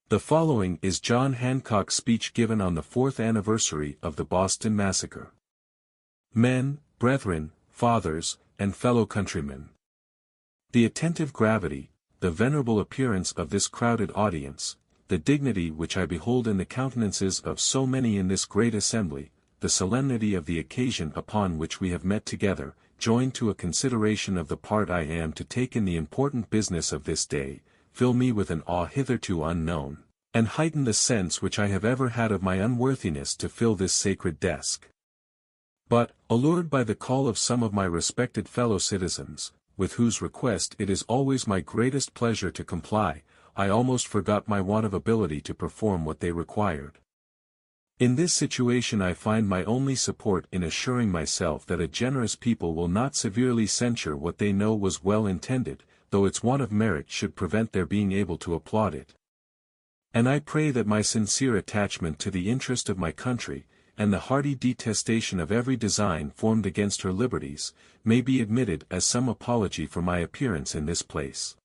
The following is John Hancock's speech given on the 4th anniversary of the Boston Massacre. Men, brethren, fathers, and fellow countrymen. The attentive gravity, the venerable appearance of this crowded audience, the dignity which I behold in the countenances of so many in this great assembly, the solemnity of the occasion upon which we have met together, joined to a consideration of the part I am to take in the important business of this day, fill me with an awe hitherto unknown, and heighten the sense which I have ever had of my unworthiness to fill this sacred desk. But, allured by the call of some of my respected fellow citizens, with whose request it is always my greatest pleasure to comply, I almost forgot my want of ability to perform what they required. In this situation I find my only support in assuring myself that a generous people will not severely censure what they know was well intended, though its want of merit should prevent their being able to applaud it. And I pray that my sincere attachment to the interest of my country, and the hearty detestation of every design formed against her liberties, may be admitted as some apology for my appearance in this place.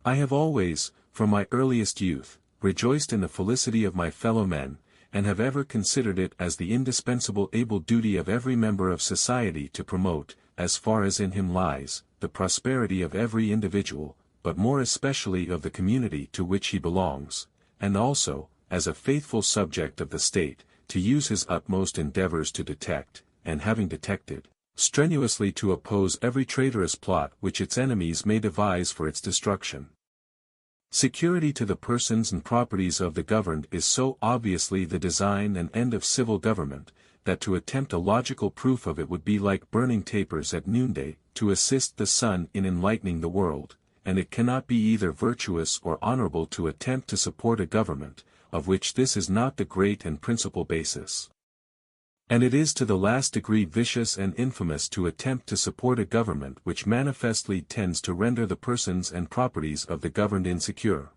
I have always, from my earliest youth, rejoiced in the felicity of my fellow men, and have ever considered it as the indispensable able duty of every member of society to promote, as far as in him lies, the prosperity of every individual, but more especially of the community to which he belongs, and also, as a faithful subject of the state, to use his utmost endeavors to detect, and having detected, strenuously to oppose every traitorous plot which its enemies may devise for its destruction. Security to the persons and properties of the governed is so obviously the design and end of civil government, that to attempt a logical proof of it would be like burning tapers at noonday, to assist the sun in enlightening the world, and it cannot be either virtuous or honorable to attempt to support a government, of which this is not the great and principal basis. And it is to the last degree vicious and infamous to attempt to support a government which manifestly tends to render the persons and properties of the governed insecure.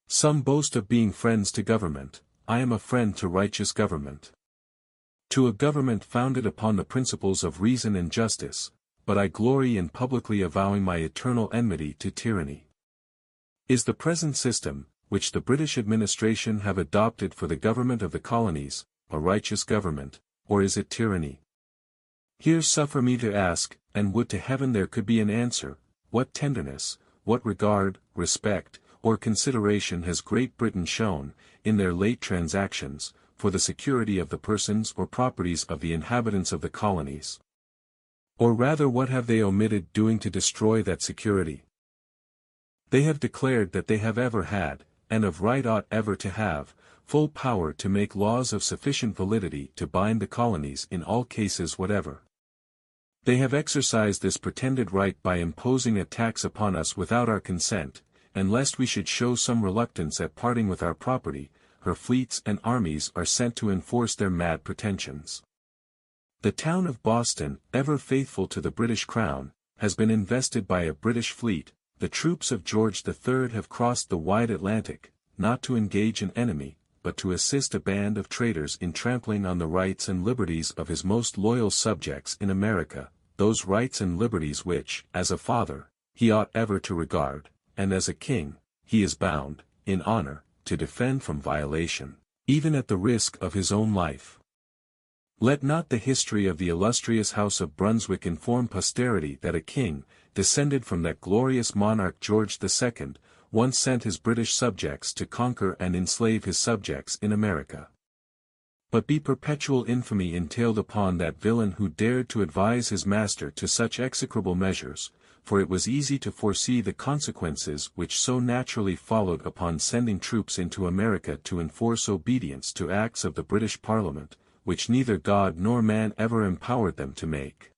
Some boast of being friends to government. I am a friend to righteous government. To a government founded upon the principles of reason and justice, but I glory in publicly avowing my eternal enmity to tyranny. Is the present system, which the British administration have adopted for the government of the colonies, a righteous government, or is it tyranny? Here suffer me to ask, and would to heaven there could be an answer, what tenderness, what regard, respect, or consideration has Great Britain shown, in their late transactions, for the security of the persons or properties of the inhabitants of the colonies? Or rather what have they omitted doing to destroy that security? They have declared that they have ever had, and of right ought ever to have, full power to make laws of sufficient validity to bind the colonies in all cases whatever. They have exercised this pretended right by imposing a tax upon us without our consent, and lest we should show some reluctance at parting with our property, her fleets and armies are sent to enforce their mad pretensions. The town of Boston, ever faithful to the British Crown, has been invested by a British fleet. The troops of George III have crossed the wide Atlantic, not to engage an enemy, but to assist a band of traitors in trampling on the rights and liberties of his most loyal subjects in America, those rights and liberties which, as a father, he ought ever to regard, and as a king, he is bound, in honor, to defend from violation, even at the risk of his own life. Let not the history of the illustrious House of Brunswick inform posterity that a king, descended from that glorious monarch George II, once sent his British subjects to conquer and enslave his subjects in America. But be perpetual infamy entailed upon that villain who dared to advise his master to such execrable measures, for it was easy to foresee the consequences which so naturally followed upon sending troops into America to enforce obedience to acts of the British Parliament, which neither God nor man ever empowered them to make.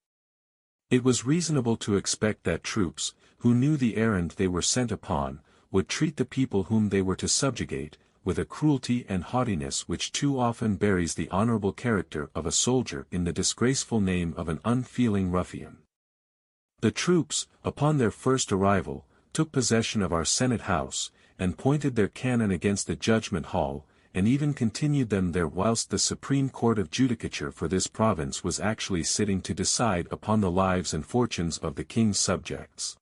It was reasonable to expect that troops, who knew the errand they were sent upon, would treat the people whom they were to subjugate, with a cruelty and haughtiness which too often buries the honorable character of a soldier in the disgraceful name of an unfeeling ruffian. The troops, upon their first arrival, took possession of our Senate House, and pointed their cannon against the Judgment Hall, and even continued them there whilst the Supreme Court of Judicature for this province was actually sitting to decide upon the lives and fortunes of the king's subjects.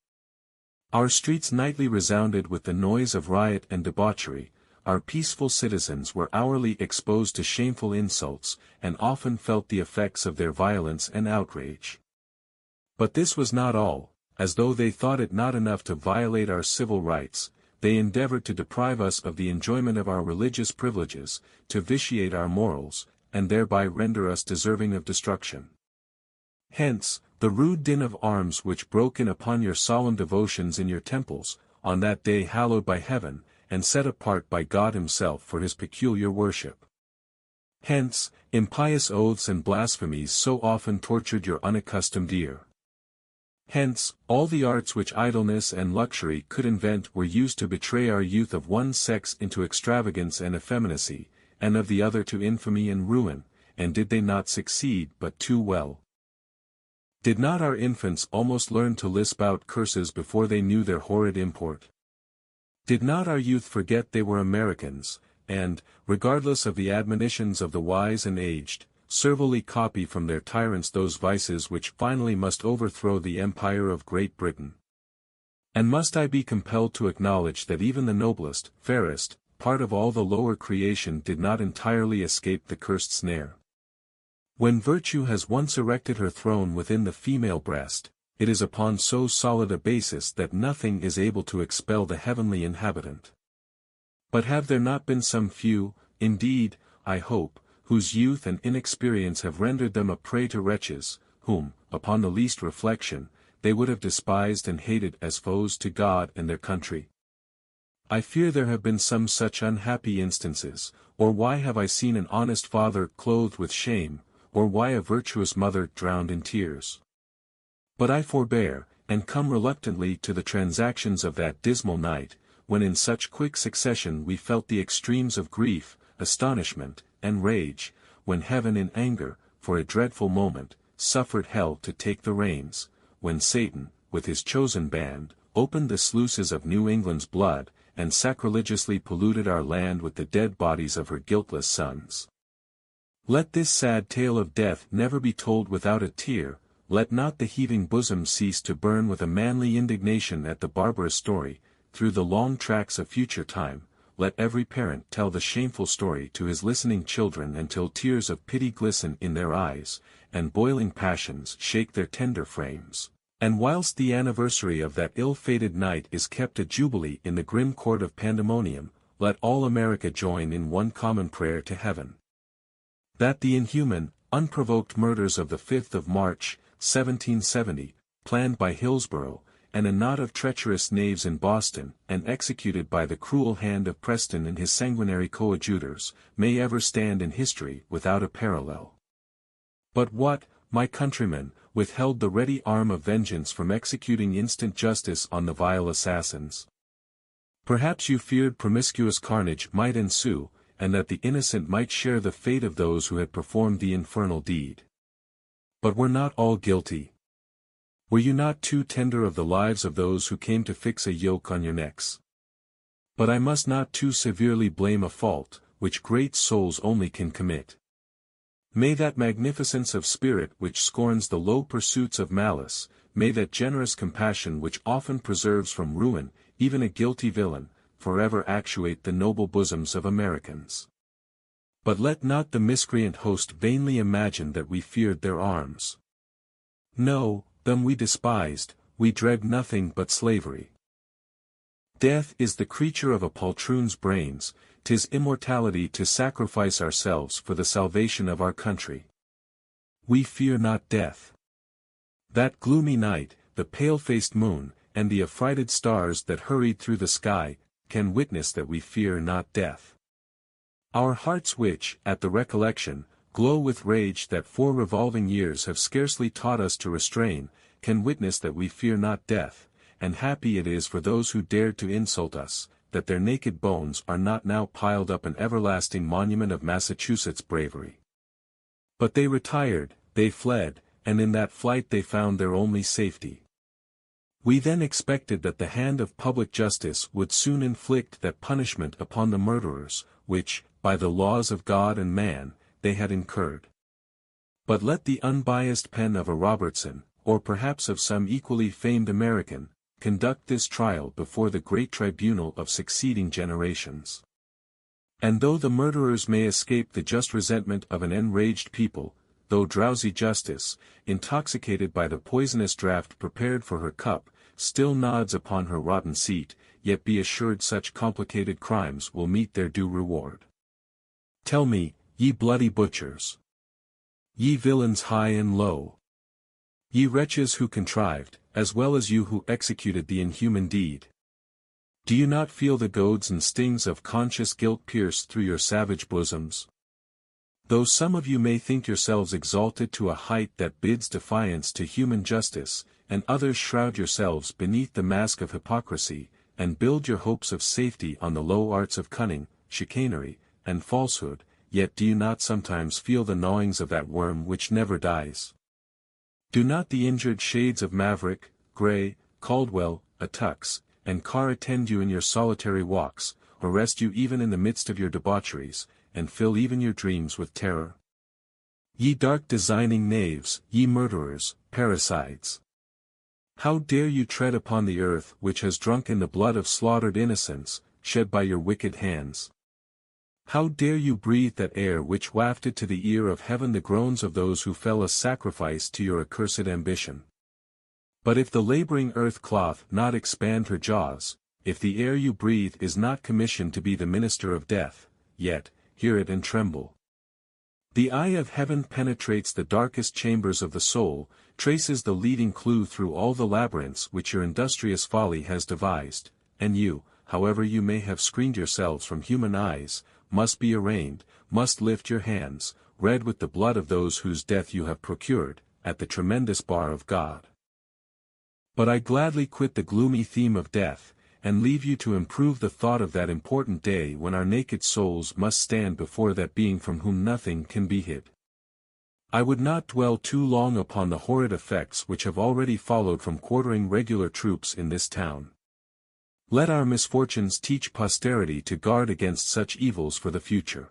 Our streets nightly resounded with the noise of riot and debauchery, our peaceful citizens were hourly exposed to shameful insults, and often felt the effects of their violence and outrage. But this was not all. As though they thought it not enough to violate our civil rights, they endeavored to deprive us of the enjoyment of our religious privileges, to vitiate our morals, and thereby render us deserving of destruction. Hence, the rude din of arms which broke in upon your solemn devotions in your temples, on that day hallowed by heaven, and set apart by God himself for his peculiar worship. Hence, impious oaths and blasphemies so often tortured your unaccustomed ear. Hence, all the arts which idleness and luxury could invent were used to betray our youth of one sex into extravagance and effeminacy, and of the other to infamy and ruin, and did they not succeed but too well? Did not our infants almost learn to lisp out curses before they knew their horrid import? Did not our youth forget they were Americans, and, regardless of the admonitions of the wise and aged, servilely copy from their tyrants those vices which finally must overthrow the empire of Great Britain? And must I be compelled to acknowledge that even the noblest, fairest, part of all the lower creation did not entirely escape the cursed snare? When virtue has once erected her throne within the female breast, it is upon so solid a basis that nothing is able to expel the heavenly inhabitant. But have there not been some few, indeed, I hope, whose youth and inexperience have rendered them a prey to wretches, whom, upon the least reflection, they would have despised and hated as foes to God and their country? I fear there have been some such unhappy instances, or why have I seen an honest father clothed with shame, or why a virtuous mother drowned in tears? But I forbear, and come reluctantly to the transactions of that dismal night, when in such quick succession we felt the extremes of grief, astonishment, and rage, when heaven in anger, for a dreadful moment, suffered hell to take the reins, when Satan, with his chosen band, opened the sluices of New England's blood, and sacrilegiously polluted our land with the dead bodies of her guiltless sons. Let this sad tale of death never be told without a tear, let not the heaving bosom cease to burn with a manly indignation at the barbarous story, through the long tracks of future time. Let every parent tell the shameful story to his listening children until tears of pity glisten in their eyes, and boiling passions shake their tender frames. And whilst the anniversary of that ill-fated night is kept a jubilee in the grim court of pandemonium, let all America join in one common prayer to heaven. That the inhuman, unprovoked murders of the 5th of March, 1770, planned by Hillsborough, and a knot of treacherous knaves in Boston, and executed by the cruel hand of Preston and his sanguinary coadjutors, may ever stand in history without a parallel. But what, my countrymen, withheld the ready arm of vengeance from executing instant justice on the vile assassins? Perhaps you feared promiscuous carnage might ensue, and that the innocent might share the fate of those who had performed the infernal deed. But were not all guilty? Were you not too tender of the lives of those who came to fix a yoke on your necks? But I must not too severely blame a fault, which great souls only can commit. May that magnificence of spirit which scorns the low pursuits of malice, may that generous compassion which often preserves from ruin, even a guilty villain, forever actuate the noble bosoms of Americans. But let not the miscreant host vainly imagine that we feared their arms. No, them we despised, we dread nothing but slavery. Death is the creature of a poltroon's brains, 'tis immortality to sacrifice ourselves for the salvation of our country. We fear not death. That gloomy night, the pale-faced moon, and the affrighted stars that hurried through the sky, can witness that we fear not death. Our hearts which, at the recollection, glow with rage that 4 revolving years have scarcely taught us to restrain, can witness that we fear not death, and happy it is for those who dared to insult us, that their naked bones are not now piled up an everlasting monument of Massachusetts bravery. But they retired, they fled, and in that flight they found their only safety. We then expected that the hand of public justice would soon inflict that punishment upon the murderers, which, by the laws of God and man, they had incurred. But let the unbiased pen of a Robertson, or perhaps of some equally famed American, conduct this trial before the great tribunal of succeeding generations. And though the murderers may escape the just resentment of an enraged people, though drowsy justice, intoxicated by the poisonous draught prepared for her cup, still nods upon her rotten seat, yet be assured such complicated crimes will meet their due reward. Tell me, ye bloody butchers! Ye villains high and low! Ye wretches who contrived, as well as you who executed the inhuman deed! Do you not feel the goads and stings of conscious guilt pierce through your savage bosoms? Though some of you may think yourselves exalted to a height that bids defiance to human justice, and others shroud yourselves beneath the mask of hypocrisy, and build your hopes of safety on the low arts of cunning, chicanery, and falsehood, yet do you not sometimes feel the gnawings of that worm which never dies? Do not the injured shades of Maverick, Gray, Caldwell, Attucks, and Carr attend you in your solitary walks, arrest you even in the midst of your debaucheries, and fill even your dreams with terror? Ye dark designing knaves, ye murderers, parricides! How dare you tread upon the earth which has drunk in the blood of slaughtered innocents, shed by your wicked hands? How dare you breathe that air which wafted to the ear of heaven the groans of those who fell a sacrifice to your accursed ambition? But if the laboring earth cloth not expand her jaws, if the air you breathe is not commissioned to be the minister of death, yet, hear it and tremble. The eye of heaven penetrates the darkest chambers of the soul, traces the leading clue through all the labyrinths which your industrious folly has devised, and you, however you may have screened yourselves from human eyes, must be arraigned, must lift your hands, red with the blood of those whose death you have procured, at the tremendous bar of God. But I gladly quit the gloomy theme of death, and leave you to improve the thought of that important day when our naked souls must stand before that being from whom nothing can be hid. I would not dwell too long upon the horrid effects which have already followed from quartering regular troops in this town. Let our misfortunes teach posterity to guard against such evils for the future.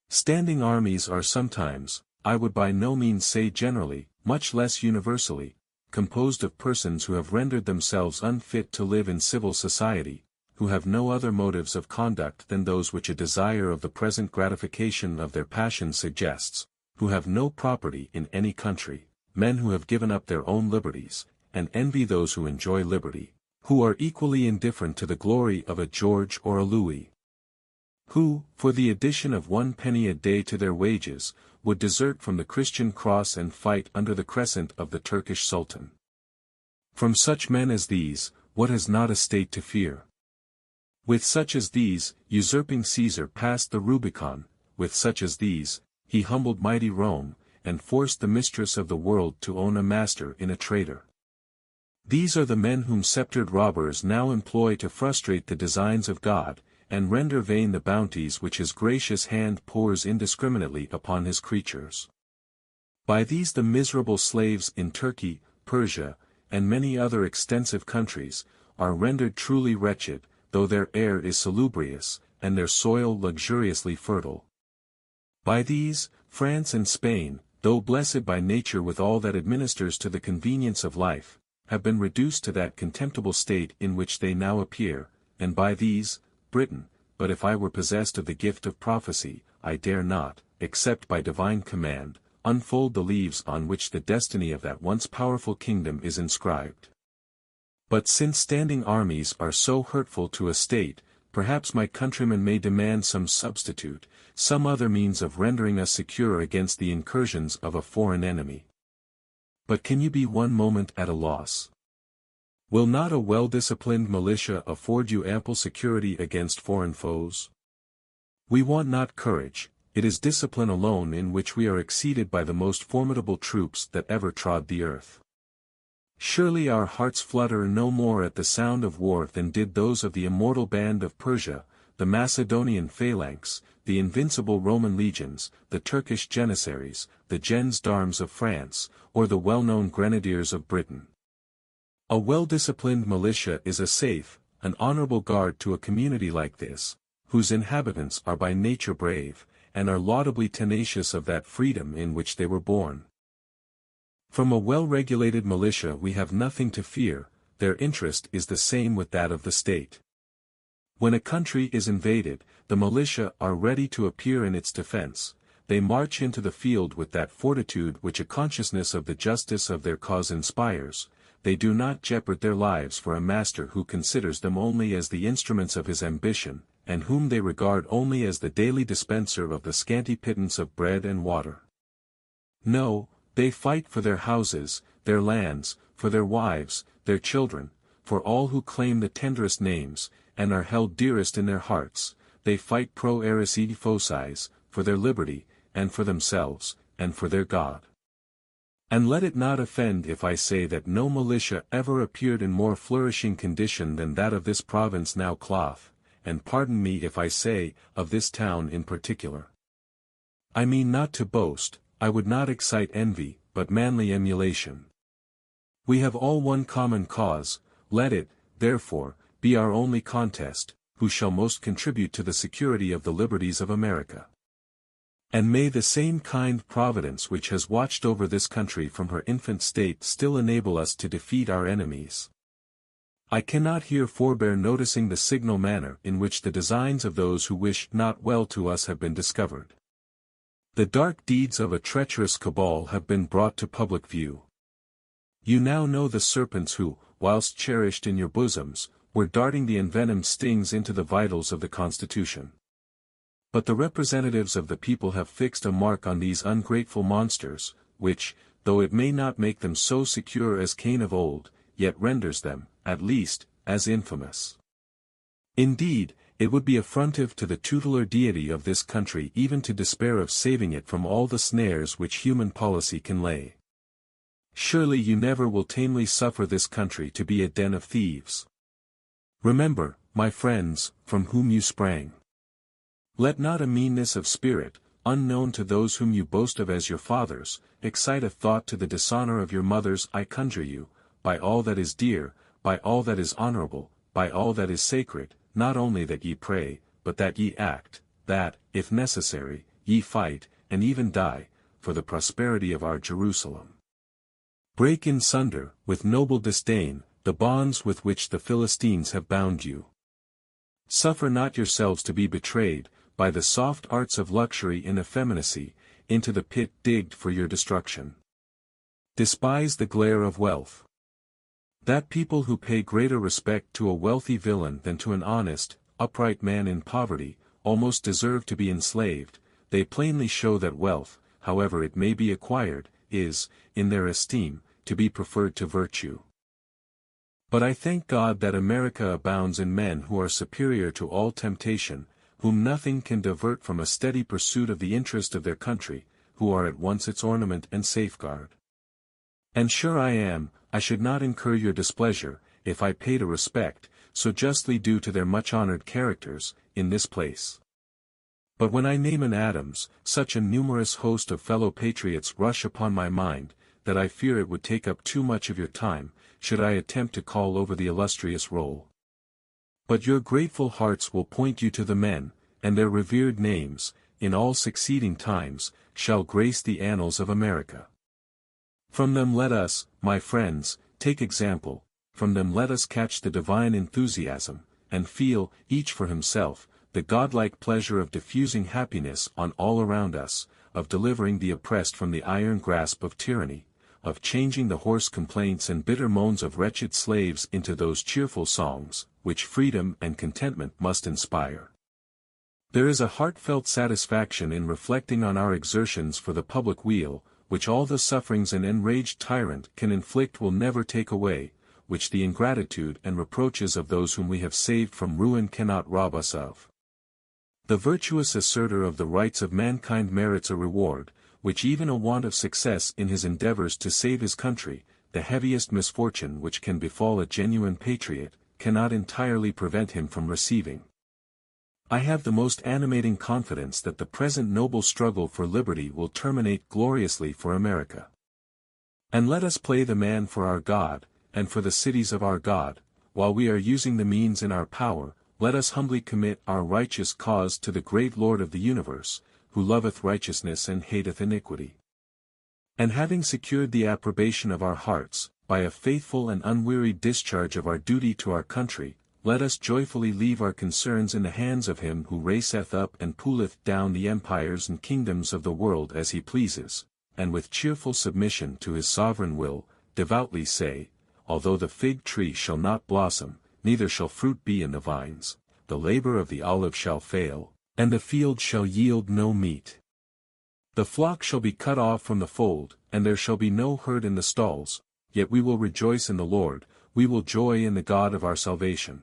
Standing armies are sometimes, I would by no means say generally, much less universally, composed of persons who have rendered themselves unfit to live in civil society, who have no other motives of conduct than those which a desire of the present gratification of their passions suggests, who have no property in any country, men who have given up their own liberties, and envy those who enjoy liberty, who are equally indifferent to the glory of a George or a Louis, who, for the addition of 1 penny a day to their wages, would desert from the Christian cross and fight under the crescent of the Turkish Sultan. From such men as these, what has not a state to fear? With such as these, usurping Caesar passed the Rubicon, with such as these, he humbled mighty Rome, and forced the mistress of the world to own a master in a traitor. These are the men whom sceptred robbers now employ to frustrate the designs of God, and render vain the bounties which his gracious hand pours indiscriminately upon his creatures. By these the miserable slaves in Turkey, Persia, and many other extensive countries, are rendered truly wretched, though their air is salubrious, and their soil luxuriously fertile. By these, France and Spain, though blessed by nature with all that administers to the convenience of life, have been reduced to that contemptible state in which they now appear, and by these, Britain, but if I were possessed of the gift of prophecy, I dare not, except by divine command, unfold the leaves on which the destiny of that once powerful kingdom is inscribed. But since standing armies are so hurtful to a state, perhaps my countrymen may demand some substitute, some other means of rendering us secure against the incursions of a foreign enemy. But can you be one moment at a loss? Will not a well-disciplined militia afford you ample security against foreign foes? We want not courage, it is discipline alone in which we are exceeded by the most formidable troops that ever trod the earth. Surely our hearts flutter no more at the sound of war than did those of the immortal band of Persia, the Macedonian phalanx, the invincible Roman legions, the Turkish janissaries, the gens d'armes of France, or the well-known grenadiers of Britain. A well-disciplined militia is a safe, an honorable guard to a community like this, whose inhabitants are by nature brave, and are laudably tenacious of that freedom in which they were born. From a well-regulated militia we have nothing to fear, their interest is the same with that of the state. When a country is invaded, the militia are ready to appear in its defense. They march into the field with that fortitude which a consciousness of the justice of their cause inspires. They do not jeopard their lives for a master who considers them only as the instruments of his ambition, and whom they regard only as the daily dispenser of the scanty pittance of bread and water. No, they fight for their houses, their lands, for their wives, their children, for all who claim the tenderest names, and are held dearest in their hearts. They fight pro eris et focis, for their liberty, and for themselves, and for their God. And let it not offend if I say that no militia ever appeared in more flourishing condition than that of this province now cloth, and pardon me if I say, of this town in particular. I mean not to boast, I would not excite envy, but manly emulation. We have all one common cause, let it, therefore, be our only contest, who shall most contribute to the security of the liberties of America. And may the same kind providence which has watched over this country from her infant state still enable us to defeat our enemies. I cannot here forbear noticing the signal manner in which the designs of those who wish not well to us have been discovered. The dark deeds of a treacherous cabal have been brought to public view. You now know the serpents who, whilst cherished in your bosoms, were darting the envenomed stings into the vitals of the Constitution. But the representatives of the people have fixed a mark on these ungrateful monsters, which, though it may not make them so secure as Cain of old, yet renders them, at least, as infamous. Indeed, it would be affrontive to the tutelar deity of this country even to despair of saving it from all the snares which human policy can lay. Surely you never will tamely suffer this country to be a den of thieves. Remember, my friends, from whom you sprang. Let not a meanness of spirit, unknown to those whom you boast of as your fathers, excite a thought to the dishonor of your mothers. I conjure you, by all that is dear, by all that is honorable, by all that is sacred, not only that ye pray, but that ye act, that, if necessary, ye fight, and even die, for the prosperity of our Jerusalem. Break in sunder, with noble disdain, the bonds with which the Philistines have bound you. Suffer not yourselves to be betrayed, by the soft arts of luxury and effeminacy, into the pit digged for your destruction. Despise the glare of wealth. That people who pay greater respect to a wealthy villain than to an honest, upright man in poverty, almost deserve to be enslaved. They plainly show that wealth, however it may be acquired, is, in their esteem, to be preferred to virtue. But I thank God that America abounds in men who are superior to all temptation, whom nothing can divert from a steady pursuit of the interest of their country, who are at once its ornament and safeguard. And sure I should not incur your displeasure, if I paid a respect, so justly due to their much-honored characters, in this place. But when I name an Adams, such a numerous host of fellow patriots rush upon my mind, that I fear it would take up too much of your time, should I attempt to call over the illustrious roll. But your grateful hearts will point you to the men, and their revered names, in all succeeding times, shall grace the annals of America. From them let us, my friends, take example, from them let us catch the divine enthusiasm, and feel, each for himself, the godlike pleasure of diffusing happiness on all around us, of delivering the oppressed from the iron grasp of tyranny, of changing the hoarse complaints and bitter moans of wretched slaves into those cheerful songs, which freedom and contentment must inspire. There is a heartfelt satisfaction in reflecting on our exertions for the public weal, which all the sufferings an enraged tyrant can inflict will never take away, which the ingratitude and reproaches of those whom we have saved from ruin cannot rob us of. The virtuous assertor of the rights of mankind merits a reward, which even a want of success in his endeavors to save his country, the heaviest misfortune which can befall a genuine patriot, cannot entirely prevent him from receiving. I have the most animating confidence that the present noble struggle for liberty will terminate gloriously for America. And let us play the man for our God, and for the cities of our God, while we are using the means in our power, let us humbly commit our righteous cause to the great Lord of the universe, who loveth righteousness and hateth iniquity. And having secured the approbation of our hearts, by a faithful and unwearied discharge of our duty to our country, let us joyfully leave our concerns in the hands of him who raiseth up and pulleth down the empires and kingdoms of the world as he pleases, and with cheerful submission to his sovereign will, devoutly say, although the fig tree shall not blossom, neither shall fruit be in the vines, the labor of the olive shall fail, and the field shall yield no meat. The flock shall be cut off from the fold, and there shall be no herd in the stalls, yet we will rejoice in the Lord, we will joy in the God of our salvation.